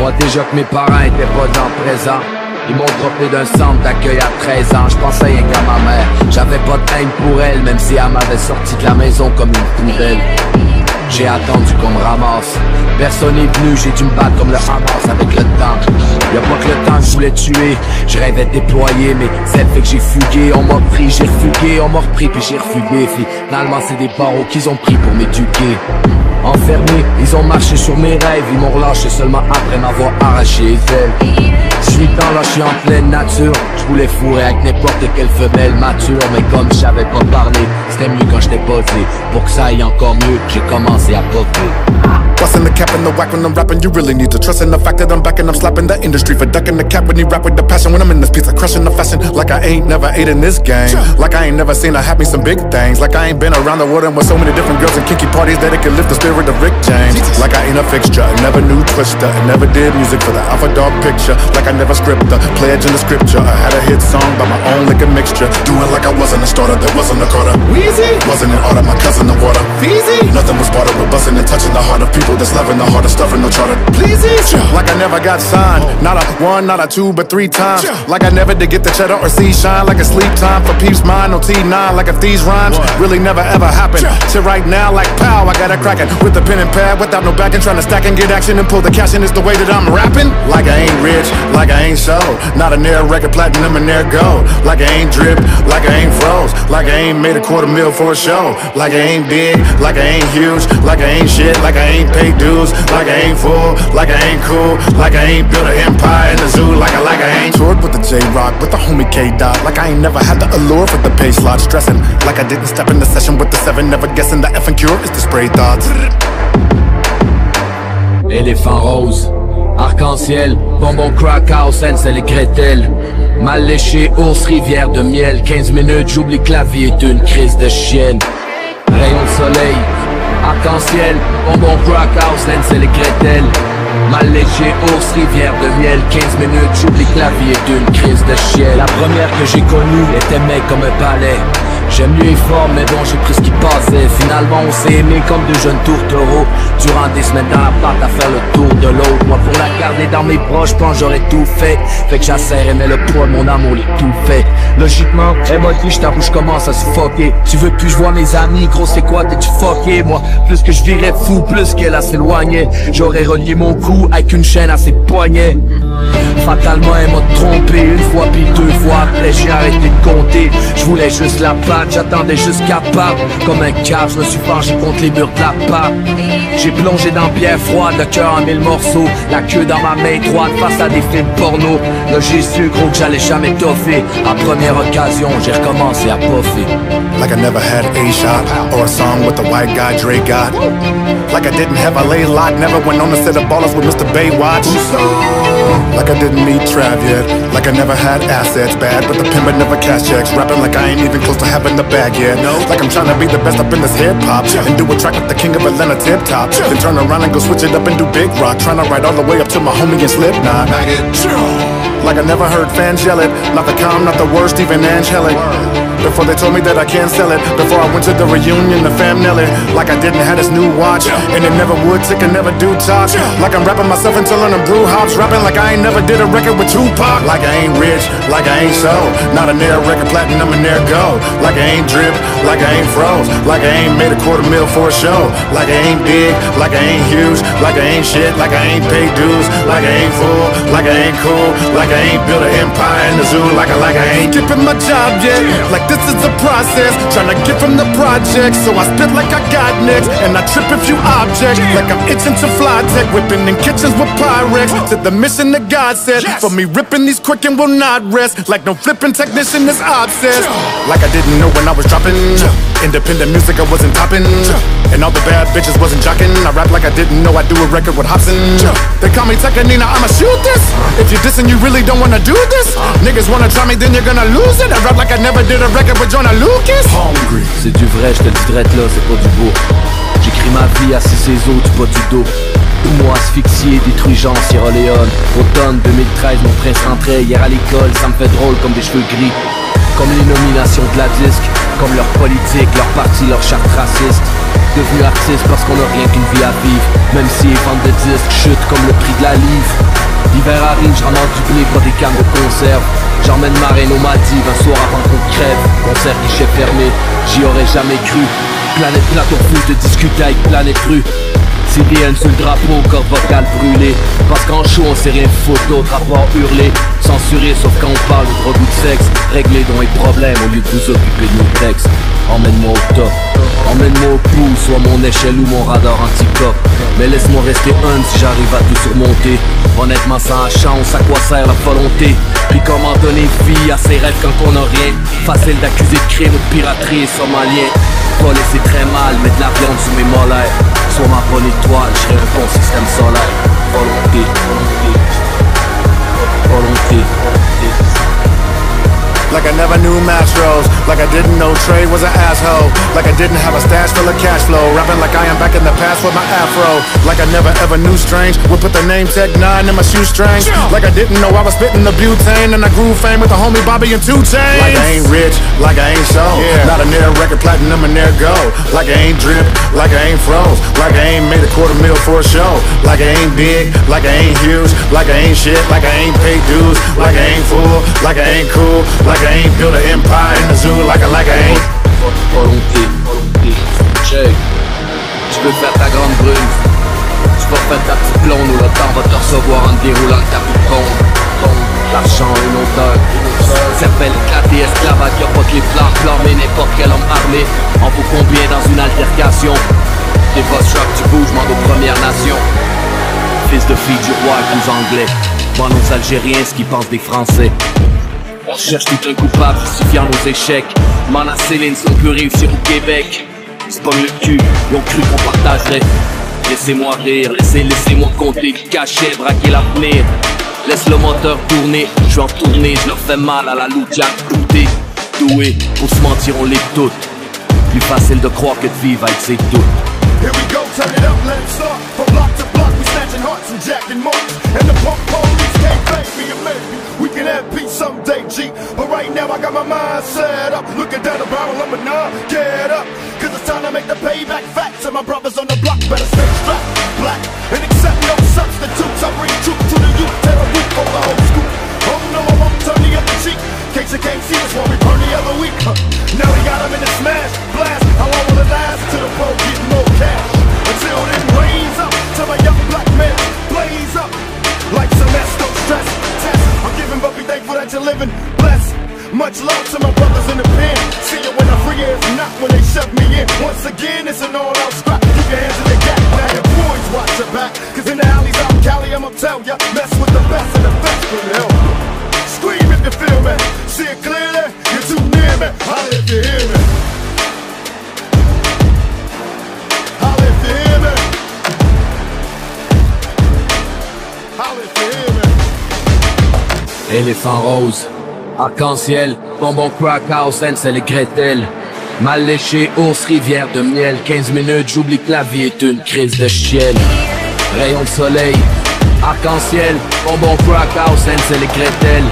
Dis-moi déjà que mes parents étaient pas dans le présent. Ils m'ont droppé d'un centre d'accueil à 13 ans. Je pensais rien qu'à ma mère. J'avais pas de haine pour elle, même si elle m'avait sorti de la maison comme une poubelle. J'ai attendu qu'on me ramasse. Personne n'est venu, j'ai dû me battre comme le Hamas avec le temps. Y'a pas que le temps que je voulais tuer. Je rêvais de déployer, mais c'est le fait que j'ai fugué. On m'a pris, j'ai refugué, on m'a repris puis j'ai refugué. Finalement c'est des barreaux qu'ils ont pris pour m'éduquer. Enfermé, ils ont marché sur mes rêves. Ils m'ont relâché seulement après m'avoir arraché les ailes. 18 ans là, je suis en pleine nature. Je voulais fourrer avec n'importe quelle femelle mature. Mais comme je savais pas parler, c'était mieux quand j'étais posé. Pour que ça aille encore mieux, j'ai commencé à popper. Bustin' the cap and the whack when I'm rapping. You really need to trust in the fact that I'm back and I'm slapping the industry for ducking the cap when he rap with the passion. When I'm in this pizza, crushing the fashion like I ain't never ate in this game. Like I ain't never seen her have me some big things. Like I ain't been around the world and with so many different girls and kinky parties that it can lift the spirit of Rick James. Like I ain't a fixture, I never knew Twister, I never did music for the Alpha Dog picture. Like I never script the pledge in the scripture. I had a hit song by my own liquor mixture. Doing like I wasn't a starter, there wasn't a Carter. Wheezy wasn't an order, my cousin the water. Feezy nothing was barter, we're busting and touching the heart of people that's loving the heart of stuffing no charter. Please like I never got signed, not a one, not a two, but 3 times. Like I never did get the cheddar or see shine. Like a sleep time for peeps mine, no T9. Like if these rhymes really never ever happened. Till right now, like pow, I got it cracking with the pen and pad without no backing, trying to stack and get action and pull the cash in. Is the way that I'm rapping. Like I ain't rich, like I ain't so. Not a near record platinum and there gold. Like I ain't drip, like I ain't froze. Like I ain't made a $250,000 for a show. Like I ain't big, like I ain't huge. Like I ain't shit, like I ain't paid dues. Like I ain't full, like I ain't cool. Like I ain't built an empire in the zoo. Like I ain't toured with the J-Rock, with the homie K-Dot. Like I ain't never had the allure for the pay slot. Stressing, like I didn't step in the session with the 7. Never guessing the effing cure is the spray thoughts. Éléphant rose, arc-en-ciel, bonbon crack house, c'est les Gretel. Mal léché, ours, rivière de miel. 15 minutes, j'oublie que la vie est une crise de chienne. Rayon de soleil, arc-en-ciel, bonbon crack house, c'est les Gretel. Mal léché, ours, rivière de miel. 15 minutes, j'oublie que la vie est une crise de chienne. La première que j'ai connue était mec comme un palais. J'aime mieux fort, mais bon, j'ai pris ce qui passait. Finalement, on s'est aimé comme deux jeunes tourtereaux. Durant des semaines dans l'appart à faire le tour de l'autre. Moi, pour la garder dans mes proches, je pense j'aurais tout fait. Fait que j'asserrais, mais le poids de mon amour l'est tout fait. Logiquement, elle m'a dit, j't'avoue, j'commence à suffoquer. Tu veux plus, je vois mes amis, gros, c'est quoi, t'es-tu fucké? Moi, plus que je virais fou, plus qu'elle s'éloignait. J'aurais relié mon cou avec une chaîne à ses poignets. Fatalement, elle m'a trompé une fois puis 2 fois. Après, j'ai arrêté de compter. Je voulais juste la battre, j'attendais juste capable. Comme un cave, je me suis penché contre les murs de la part. J'ai plongé dans pierre froide, le cœur en 1000 morceaux. La queue dans ma main droite face à des films porno. Là j'ai su gros que j'allais jamais toffer. À première occasion, j'ai recommencé à poffer. Like I never had a shot or a song with the white guy Dre got. Like I didn't have a lay lock, never went on a set of ballers with Mr. Baywatch. Like I didn't meet Trav yet. Like I never had assets, bad but the pimp never cash checks. Rapping like I ain't even close to having the bag yet. Like I'm trying to be the best up in this hip hop and do a track with the king of Atlanta tip top. Then turn around and go switch it up and do big rock. Trying to ride all the way up to my homie and Slipknot. Like I never heard fans yell it. Not the calm, not the worst, even angelic. Before they told me that I can't sell it. Before I went to the reunion, the fam nail it. Like I didn't have this new watch, and it never would tick and never do talk. Like I'm rapping myself until I'm brew hops. Rapping like I ain't never did a record with Tupac. Like I ain't rich, like I ain't so. Not a near record platinum and there go. Like I ain't drip, like I ain't froze. Like I ain't made a $250,000 for a show. Like I ain't big, like I ain't huge. Like I ain't shit, like I ain't paid dues. Like I ain't full, like I ain't cool. Like I ain't built an empire in the zoo. Like I ain't skipping my job yet. Like this is the process, trying to get from the project. So I spit like I got next, and I trip a few objects. Like I'm itching to fly tech, whipping in kitchens with Pyrex. To the mission that God said, for me ripping these quick and will not rest. Like no flipping technician is obsessed. Like I didn't know when I was dropping. Independent music I wasn't topping, and all the bad bitches wasn't jocking. I rap like I didn't know I do a record with Hobson. They call me Tekanina, I'ma shoot this. If you're dissing, you really don't wanna do this. Niggas wanna try me, then you're gonna lose it. I rap like I never did a record with Jonah Lucas. Hungry. C'est du vrai, je te le dirais là, c'est pas du beau. J'écris ma vie assis ses os, du bas du dos. Moi asphyxié, détruit Jean Sierra Leone. Automne 2013, mon prince rentrait hier à l'école. Ça me fait drôle comme des cheveux gris. Comme les nominations de la disque, comme leur politique, leur parti, leur charte raciste. Devenu artiste parce qu'on a rien qu'une vie à vivre. Même si les ventes de disques chutent comme le prix de la livre. L'hiver arrive, je ramasse du blé, pas des cannes de conserve. J'emmène ma reine au Maldives un soir avant qu'on crève. Concert guichet fermé, j'y aurais jamais cru. Planète plate au fou de discuter avec Planète Rue. CDN sous le drapeau, corps vocal brûlé. Parce qu'en show on sait rien foutre d'autre à part hurler. Censuré sauf quand on parle de drogue ou de sexe. Régler donc les problèmes au lieu de vous occuper de nos textes. Emmène-moi au top, emmène-moi au pouls, soit mon échelle ou mon radar anti-cop. Mais laisse-moi rester humble si j'arrive à tout surmonter. Honnêtement sans la chance, à quoi sert la volonté? Puis comment donner vie à ses rêves quand on a rien? Facile d'accuser de crime ou de piraterie et somalien. Pas laisser très mal, mettre la viande sous mes molaires. Soit ma bonne étoile, je serai un bon système solaire. Volonté, volonté, volonté, volonté. Like I never knew Mastros, like I didn't know Trey was an asshole. Like I didn't have a stash full of cash flow. Rapping like I am back in the past with my afro. Like I never ever knew Strange would put the name Tech 9 in my shoestrings. Like I didn't know I was spitting the butane. And I grew fame with the homie Bobby and 2 Chainz. Like I ain't rich, like I ain't show. Not a near record platinum and there go. Like I ain't drip, like I ain't froze. Like I ain't made $250,000 for a show. Like I ain't big, like I ain't huge. Like I ain't shit, like I ain't paid dues. Like I ain't fool, like I ain't cool. Like I ain't built an empire in the zoo. Like I ain't. Volonté, volonté, check. Tu veux faire ta grande brune, tu vas faire ta petite blonde où le temps va te recevoir en te déroulant le tapis de bombe. L'argent, une odeur, cervelle éclatée, esclavage, y'a pas que les flammes, mais n'importe quel homme armé en vaut combien dans une altercation. Des boss rock, tu bouges, demande aux Premières Nations. Fils de fille du roi avec les Anglais, demande aux Algériens ce qu'ils pensent des Français. On cherche tout un coupable justifiant nos échecs. Mana Céline si on peut réussir au Québec. Ils se pognent le cul, ils ont cru qu'on partagerait. Laissez-moi rire, laissez-moi compter le cachet, braquer l'avenir. Laisse le moteur tourner, je vais en tourner, je leur fais mal à la loup jack douté. Doué, pour se mentir on les doute. Plus facile de croire que de vivre avec ses doutes. Here we go, turn it up, let it start. From block to block, we snatching hearts and jacking marks. And the punk police can't fake me, or maybe we can have peace someday, G. But right now I got my mind set up, looking down the barrel of a 9, get up. Cause it's time to make the payback facts. And my brothers on the block better stay strapped, black. And accept no substitutes, I bring truth to the youth, tell the roof on the whole school. Oh no, I won't turn the other cheek. Case you can't see us while we burn the other week. Now we got them in the smash, blast. How long will it last? Till the pro get more cash. Until then, raise up till my young black men blaze up like some don't stress test. I'm giving but be thankful that you're living blessed. Much love to my brothers in the pen. See you when I'm free, if not when they shove me in. Once again, it's an all-out scrap. Keep your hands in the gap. Now your boys watch your back. Cause in the alleys out in Cali, I'ma tell ya, mess with the best and the best will help. Scream if you feel me. See it clearly, you're too near me. Holla if you hear me. Holla if you hear me. Holla if you hear me. Éléphant rose, arc-en-ciel, bonbon crack house, Hansel et Gretel. Mal léché, ours, rivière de miel. 15 minutes, j'oublie que la vie est une crise de chienne. Rayon de soleil, arc-en-ciel, bonbon crack house, Hansel et Gretel.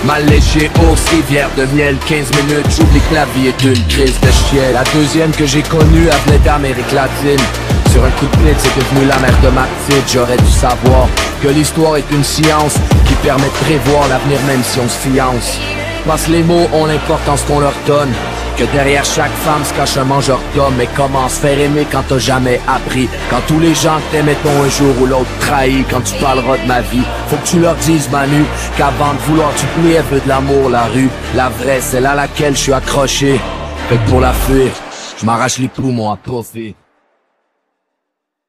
Mal léché, ours, rivière de miel. 15 minutes, j'oublie que la vie est une crise de chienne. La deuxième que j'ai connue, elle venait d'Amérique latine. Sur un coup de pite, c'est devenu la mère de ma petite. J'aurais dû savoir que l'histoire est une science qui permet de prévoir l'avenir même si on se fiance. Parce que les mots ont l'importance qu'on leur donne. Que derrière chaque femme se cache un mangeur d'hommes. Mais comment se faire aimer quand t'as jamais appris? Quand tous les gens que t'aimais t'ont un jour ou l'autre trahi. Quand tu parleras de ma vie, faut que tu leur dises Manu qu'avant de vouloir tu plais, elle veut de l'amour, la rue. La vraie, celle à laquelle je suis accroché. Fait que pour la fuir, je m'arrache les poumons à profit.